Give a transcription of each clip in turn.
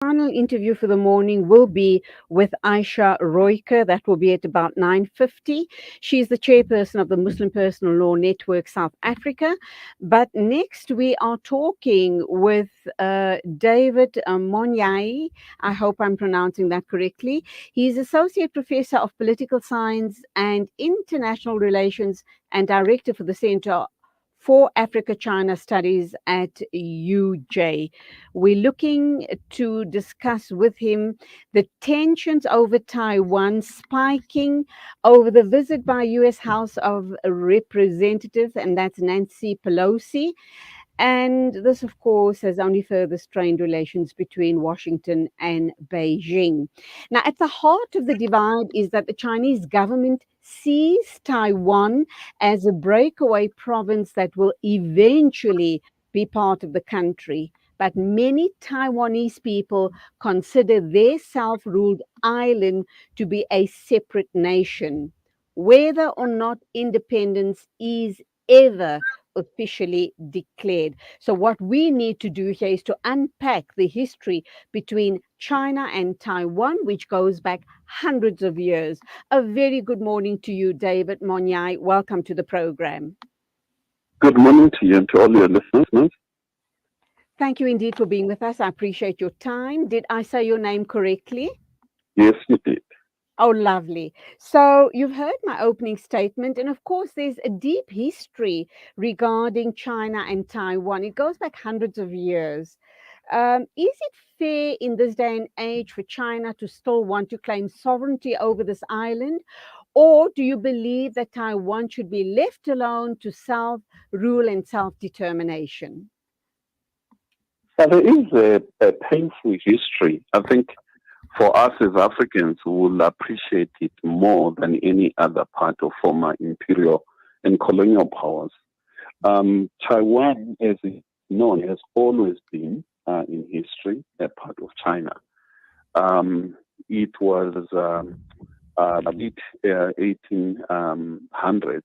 final interview for the morning will be with Aisha Royker. That will be at about 9:50. She's the chairperson of the Muslim Personal Law Network South Africa. But next we are talking with David Monyae. I hope I'm pronouncing that correctly. He's Associate Professor of Political Science and International Relations and Director for the Center for Africa-China Studies at UJ. We're looking to discuss with him the tensions over Taiwan spiking over the visit by U.S. House of Representatives, and that's Nancy Pelosi. And this, of course, has only further strained relations between Washington and Beijing. Now, at the heart of the divide is that the Chinese government sees Taiwan as a breakaway province that will eventually be part of the country. But many Taiwanese people consider their self ruled island to be a separate nation. Whether or not independence is ever officially declared. So, what we need to do here is to unpack the history between China and Taiwan, which goes back hundreds of years. A very good morning to you, David Monyae. Welcome to the program. Good morning to you and to all your listeners. Thank you indeed for being with us. I appreciate your time. Did I say your name correctly? Yes, you did. Oh, lovely. So you've heard my opening statement, and of course, there's a deep history regarding China and Taiwan. It goes back hundreds of years. Is it fair in this day and age for China to still want to claim sovereignty over this island? Or do you believe that Taiwan should be left alone to self rule and self determination? There is a painful history. I think for us as Africans, we will appreciate it more than any other part of former imperial and colonial powers. Taiwan, as is known, has always been in history a part of China. It was late 1800s.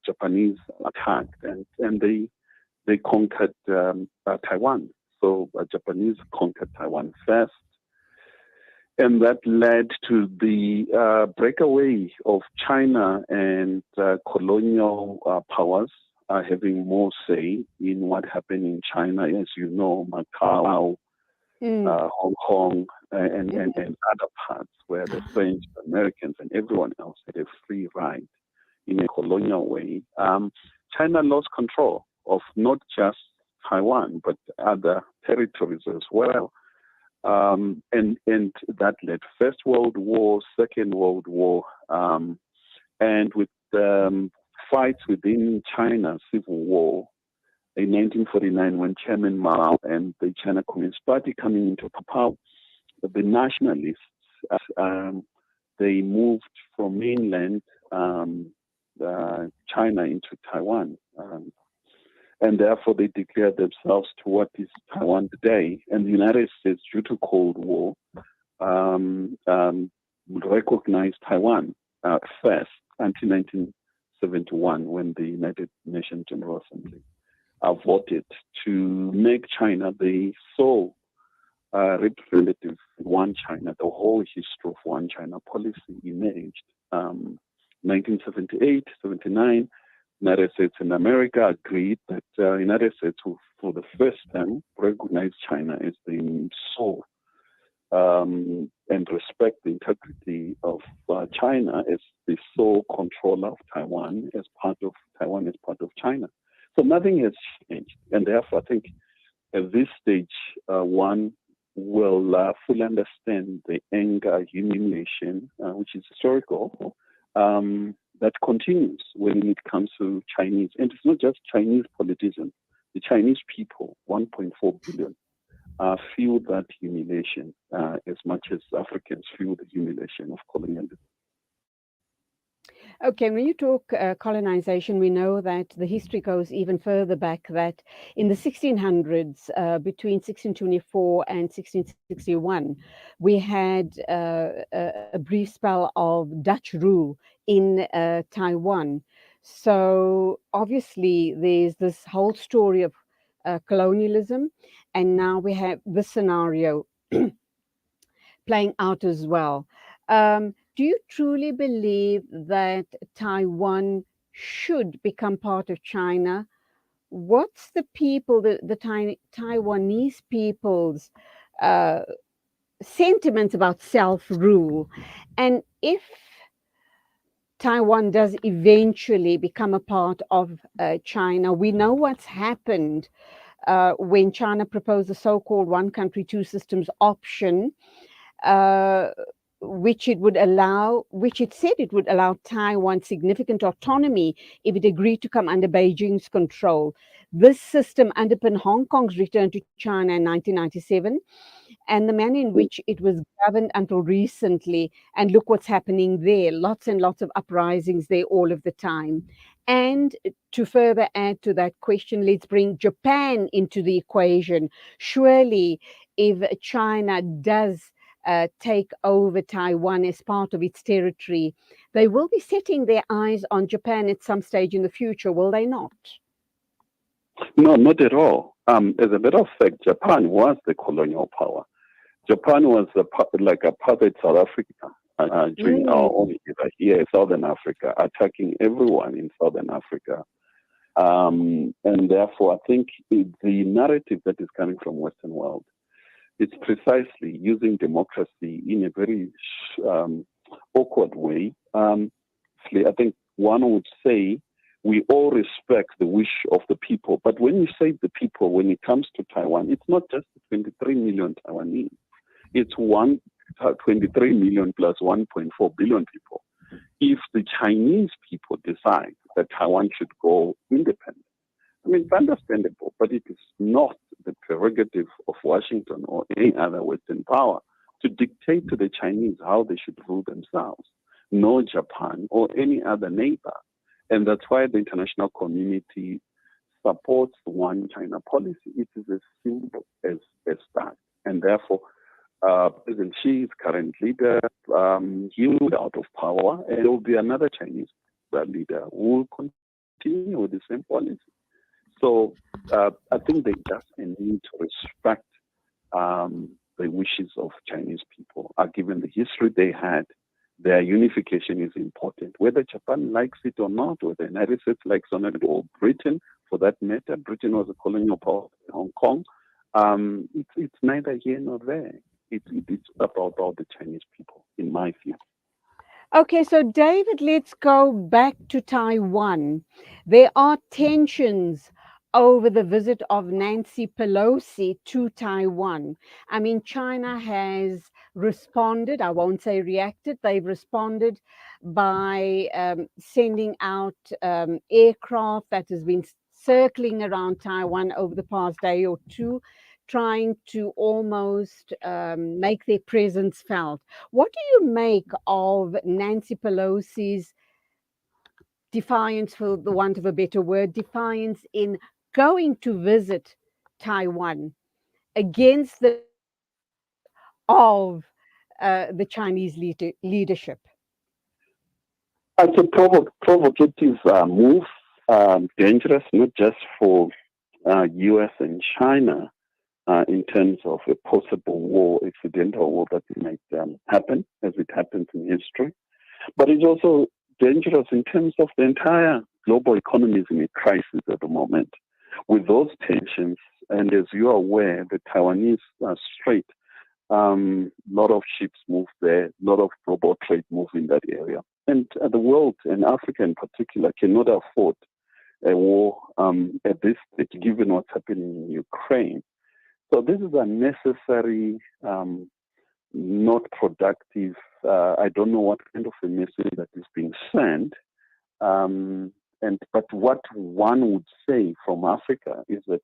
Japanese attacked and they conquered Taiwan. So Japanese conquered Taiwan first, and that led to the breakaway of China and colonial powers having more say in what happened in China. As you know, Macau, Hong Kong, and other parts where the French, Americans, and everyone else had a free ride in a colonial way. China lost control of not just Taiwan, but other territories as well. And that led First World War, Second World War, and with fights within China, Civil War in 1949 when Chairman Mao and the China Communist Party coming into power, the nationalists, they moved from mainland China into Taiwan. And therefore, they declared themselves to what is Taiwan today. And the United States, due to Cold War, recognized Taiwan first until 1971, when the United Nations General Assembly voted to make China the sole representative of one China. The whole history of one China policy emerged. 1978, 79. United States and America agreed that United States will, for the first time, recognize China as the sole and respect the integrity of China as the sole controller of Taiwan as part of China. So nothing has changed, and therefore I think at this stage one will fully understand the anger, humiliation, which is historical. That continues when it comes to Chinese. And it's not just Chinese politicians. The Chinese people, 1.4 billion, feel that humiliation as much as Africans feel the humiliation of colonialism. Okay, when you talk colonization, we know that the history goes even further back, that in the 1600s, between 1624 and 1661, we had a brief spell of Dutch rule in Taiwan. So obviously, there's this whole story of colonialism, and now we have this scenario playing out as well. Do you truly believe that Taiwan should become part of China? What's the people, the Taiwanese people's uh, sentiments about self rule? And if Taiwan does eventually become a part of China, we know what's happened when China proposed the so called one country, two systems option, uh, which it said it would allow Taiwan significant autonomy if it agreed to come under Beijing's control. This system underpinned Hong Kong's return to China in 1997 and the manner in which it was governed until recently. And look what's happening there, lots and lots of uprisings there all of the time. And to further add to that question, let's bring Japan into the equation. Surely, if China does take over Taiwan as part of its territory, they will be setting their eyes on Japan at some stage in the future, will they not? No, not at all. As a matter of fact, Japan was the colonial power. Japan was like apartheid South Africa during our own era here in Southern Africa, attacking everyone in Southern Africa. And therefore, I think the narrative that is coming from Western world, it's precisely using democracy in a very awkward way. I think one would say we all respect the wish of the people. But when you say the people, when it comes to Taiwan, it's not just the 23 million Taiwanese. It's 23 million plus 1.4 billion people. If the Chinese people decide that Taiwan should go independent, I mean, it's understandable, but it is not the prerogative of Washington or any other Western power to dictate to the Chinese how they should rule themselves, nor Japan or any other neighbor. And that's why the international community supports the one China policy. It is as simple as that. And therefore, President Xi is current leader. He will be out of power, and there will be another Chinese leader who will continue with the same policy. So I think they just need to respect the wishes of Chinese people. Given the history they had, their unification is important. Whether Japan likes it or not, or the United States likes it, or Britain, for that matter, Britain was a colonial power in Hong Kong. It's neither here nor there. It's about the Chinese people, in my view. Okay, so David, let's go back to Taiwan. There are tensions over the visit of Nancy Pelosi to Taiwan. I mean, China has responded, I won't say reacted, they've responded by sending out aircraft that has been circling around Taiwan over the past day or two, trying to almost make their presence felt. What do you make of Nancy Pelosi's defiance, for the want of a better word, defiance in going to visit Taiwan against the wishes of the Chinese leadership? It's a provocative move, dangerous, not just for U.S. and China, in terms of a possible war, accidental war that might happen, as it happens in history. But it's also dangerous in terms of the entire global economy is in a crisis at the moment. With those tensions, and as you are aware, the Taiwanese Strait, a lot of ships move there, a lot of global trade move in that area. And the world, and Africa in particular, cannot afford a war at this stage, given what's happening in Ukraine. So this is unnecessary, not productive. I don't know what kind of a message that is being sent. But what one would say from Africa is that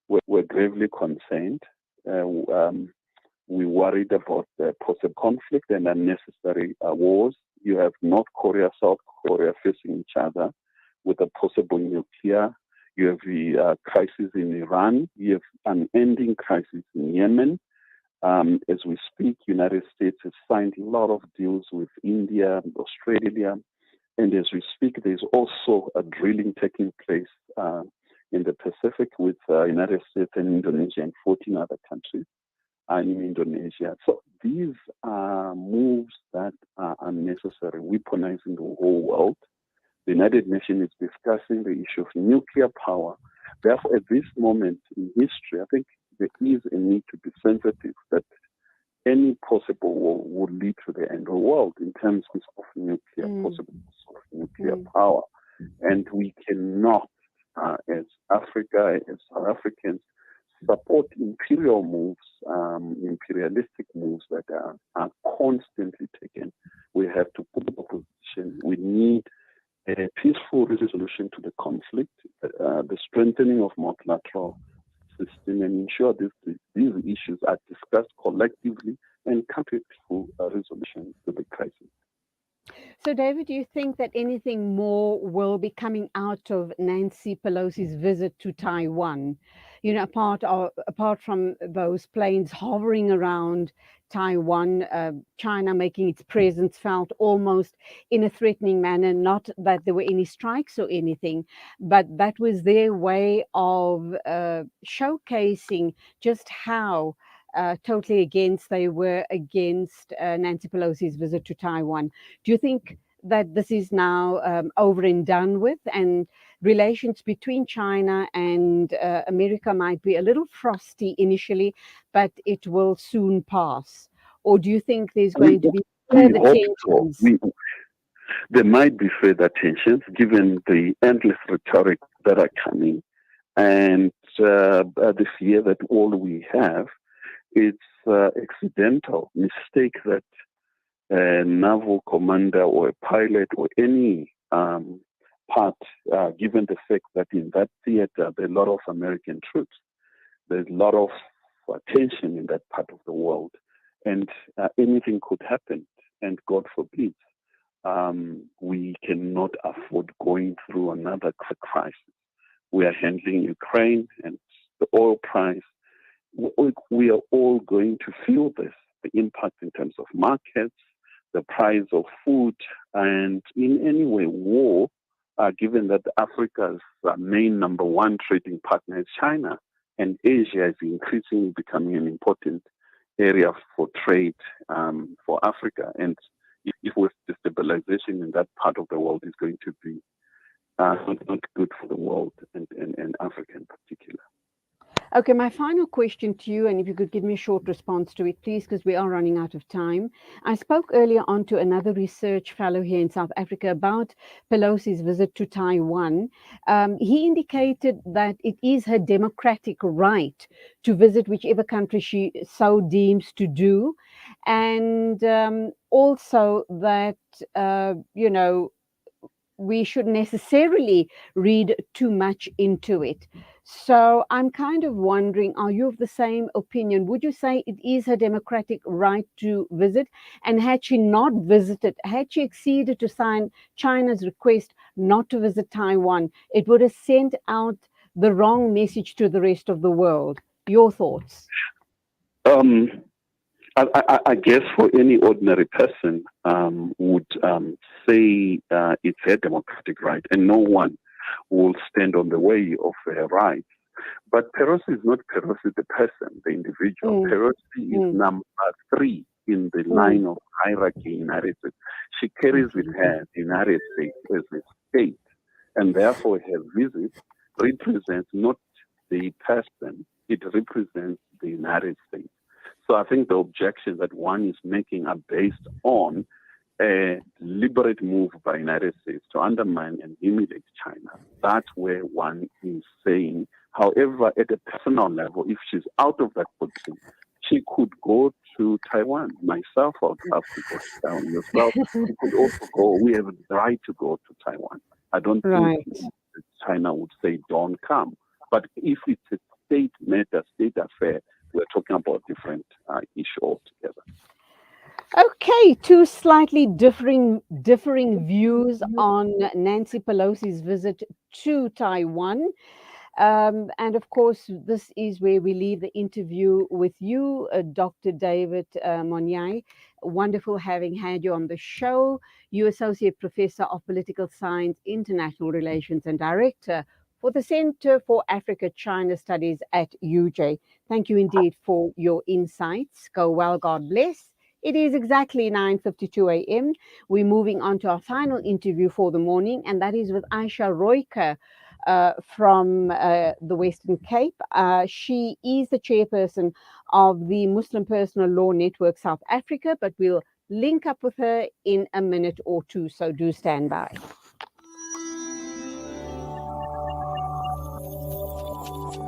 we're gravely concerned. We're worried about possible conflict and unnecessary wars. You have North Korea, South Korea facing each other with a possible nuclear. You have the crisis in Iran. You have an ending crisis in Yemen. As we speak, United States has signed a lot of deals with India, Australia. And as we speak, there's also a drilling taking place in the Pacific with United States and Indonesia and 14 other countries. in Indonesia. So these are moves that are unnecessary, weaponizing the whole world. The United Nations is discussing the issue of nuclear power. Therefore, at this moment in history, I think there is a need to be sensitive that any possible war would lead to the end of the world in terms of nuclear, possible of nuclear power. And we cannot, as Africa, as South Africans, support imperial moves, imperialistic moves that are constantly taken. We have to put opposition. We need a peaceful resolution to the conflict, the strengthening of multilateral system, and ensure these issues are discussed collectively and come to a peaceful resolution to the crisis. So, David, do you think that anything more will be coming out of Nancy Pelosi's visit to Taiwan? You know, apart from those planes hovering around Taiwan, China making its presence felt almost in a threatening manner. Not that there were any strikes or anything, but that was their way of showcasing just how totally against they were against Nancy Pelosi's visit to Taiwan. Do you think that this is now over and done with, and relations between China and America might be a little frosty initially, but it will soon pass? Or do you think there's going to be we further hope so. tensions? There might be further tensions given the endless rhetoric that are coming, and the fear that all we have, it's accidental mistake that a naval commander or a pilot or any part, given the fact that in that theater there are a lot of American troops, there's a lot of tension in that part of the world, and anything could happen, and God forbid, we cannot afford going through another crisis. We are handling Ukraine and the oil price. We are all going to feel this, the impact in terms of markets, the price of food, and in any way, war, given that Africa's main number one trading partner is China, and Asia is increasingly becoming an important area for trade for Africa. And if with destabilization in that part of the world is going to be not good for the world and Africa in particular. Okay, my final question to you, and if you could give me a short response to it, please, because we are running out of time. I spoke earlier on to another research fellow here in South Africa about Pelosi's visit to Taiwan. He indicated that it is her democratic right to visit whichever country she so deems to do, and also that, we should necessarily read too much into it. So I'm kind of wondering, are you of the same opinion? Would you say it is her democratic right to visit? And had she not visited, had she acceded to sign China's request not to visit Taiwan, it would have sent out the wrong message to the rest of the world. Your thoughts? I guess for any ordinary person would say it's her democratic right, and no one will stand on the way of her rights. But Pelosi is not Pelosi the person, the individual. Pelosi is number 3 in the line of hierarchy in the United States. She carries with her the United States as a state, and therefore her visit represents not the person, it represents the United States. So I think the objections that one is making are based on a deliberate move by the United States to undermine and humiliate China. That's where one is saying, however, at a personal level, if she's out of that position, she could go to Taiwan. Myself, I would love to go to Taiwan. Yourself, you could also go. We have the right to go to Taiwan. I don't think China would say, don't come. But if it's a state matter, state affair, we're talking about different issue altogether. Okay, two slightly differing views on Nancy Pelosi's visit to Taiwan. And of course, this is where we leave the interview with you, Dr. David Monyae. Wonderful having had you on the show. You Associate Professor of Political Science, International Relations, and Director for the Center for Africa China Studies at UJ. Thank you indeed for your insights. Go well, God bless. It is exactly 9:52 a.m. We're moving on to our final interview for the morning, and that is with Aisha Royker from the Western Cape. She is the chairperson of the Muslim Personal Law Network South Africa, but we'll link up with her in a minute or two, so do stand by.